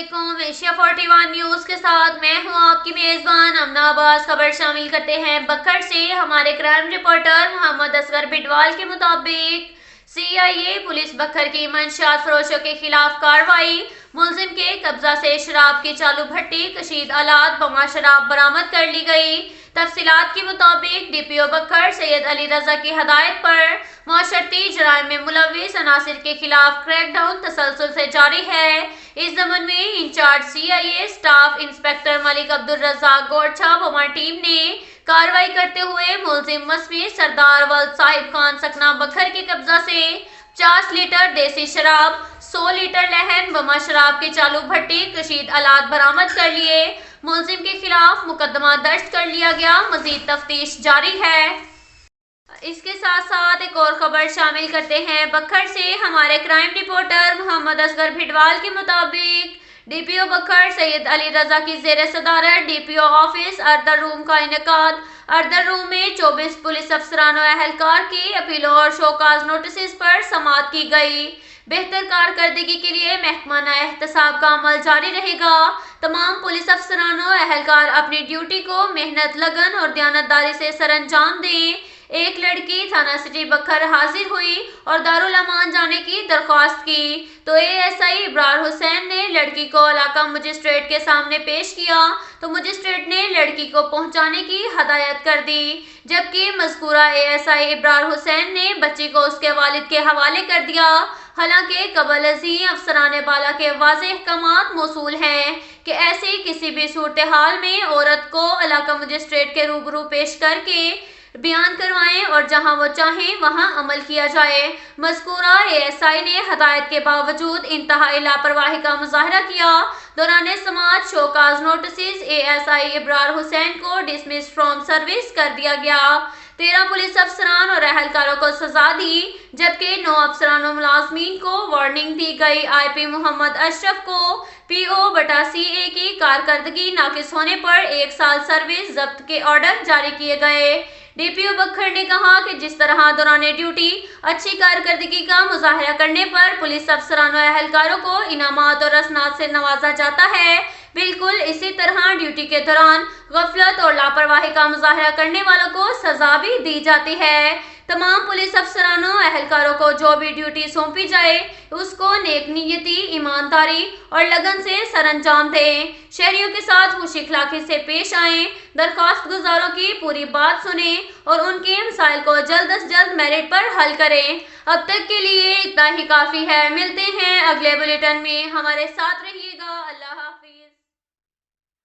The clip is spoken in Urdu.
علیکم، ایشیا 41 نیوز کے ساتھ میں ہوں آپ کی میزبان امنا عباس۔ خبر شامل کرتے ہیں بکھر سے۔ ہمارے کرائم رپورٹر محمد اصغر بڈوال کے مطابق CIA پولیس بکھر کی منشیات فروشوں کے خلاف کارروائی۔ ملزم کے قبضہ سے شراب کی چالو بھٹی، کشید آلات بما شراب برآمد کر لی گئی۔ تفصیلات کے مطابق DPO بکھر سید علی رضا کی ہدایت پر معاشرتی جرائم میں ملوث عناصر کے خلاف کریک ڈاؤن تسلسل سے جاری ہے۔ اس ضمن میں انچارج CIA اسٹاف انسپکٹر ملک عبدالرزاق گورچھا بما ٹیم نے کارروائی کرتے ہوئے ملزم مسمی سردار ولد صاحب خان سکنہ بکھر کے قبضہ سے 50 لیٹر دیسی شراب، 100 لیٹر لہن بما شراب کی چالو بھٹی، کشید آلات برآمد کر لیے۔ ملزم کے خلاف مقدمہ درج کر لیا گیا۔ مزید تفتیش جاری ہے۔ اس کے ساتھ ساتھ ایک اور خبر شامل کرتے ہیں بکھر سے۔ ہمارے کرائم رپورٹر محمد اصغر بھڈوال کے مطابق DPO بکھر سید علی رضا کی زیر صدارت DPO آفس اردر روم کا انعقاد۔ اردر روم میں 24 پولیس افسران و اہلکار کی اپیلوں اور شوکاز نوٹسز پر سماعت کی گئی۔ بہتر کارکردگی کے لیے محکمانہ احتساب کا عمل جاری رہے گا۔ تمام پولیس افسران و اہلکار اپنی ڈیوٹی کو محنت، لگن اور دیانتداری سے سر انجام دیں۔ ایک لڑکی تھانہ سٹی بکھر حاضر ہوئی اور دارالامان جانے کی درخواست کی تو ASI ابرار حسین نے لڑکی کو علاقہ مجسٹریٹ کے سامنے پیش کیا تو مجسٹریٹ نے لڑکی کو پہنچانے کی ہدایت کر دی، جبکہ مذکورہ ASI ابرار حسین نے بچی کو اس کے والد کے حوالے کر دیا۔ حالانکہ قبل ازیں افسران بالا کے واضح احکامات موصول ہیں کہ ایسی کسی بھی صورتحال میں عورت کو علاقہ مجسٹریٹ کے روبرو پیش کر کے بیان کروائیں اور جہاں وہ چاہیں وہاں عمل کیا جائے۔ مذکورہ ASI نے ہدایت کے باوجود انتہائی لاپرواہی کا مظاہرہ کیا۔ دوران سماعت شوکاز نوٹسز ASI ابرار حسین کو ڈسمس فرام سروس کر دیا گیا۔ 13 پولیس افسران اور اہلکاروں کو سزا دی، جبکہ 9 افسران و ملازمین کو وارننگ دی گئی۔ IP محمد اشرف کو PO/CA کی کارکردگی ناقص ہونے پر 1 سال سروس ضبط کے آرڈر جاری کیے گئے۔ DPO بکھر نے کہا کہ جس طرح دوران ڈیوٹی اچھی کارکردگی کا مظاہرہ کرنے پر پولیس افسران و اہلکاروں کو انعامات اور اسناد سے نوازا جاتا ہے، بالکل اسی طرح ڈیوٹی کے دوران غفلت اور لاپرواہی کا مظاہرہ کرنے والوں کو سزا بھی دی جاتی ہے۔ تمام پولیس افسران و اہلکاروں کو جو بھی ڈیوٹی سونپی جائے اس کو نیک نیتی، ایمانداری اور لگن سے سر انجام دیں۔ شہریوں کے ساتھ خوش اخلاقی سے پیش آئیں، درخواست گزاروں کی پوری بات سنیں اور ان کے مسائل کو جلد از جلد میرٹ پر حل کریں۔ اب تک کے لیے اتنا ہی کافی ہے۔ ملتے ہیں اگلے بلیٹن میں، ہمارے ساتھ رہیے گا۔ اللہ حافظ۔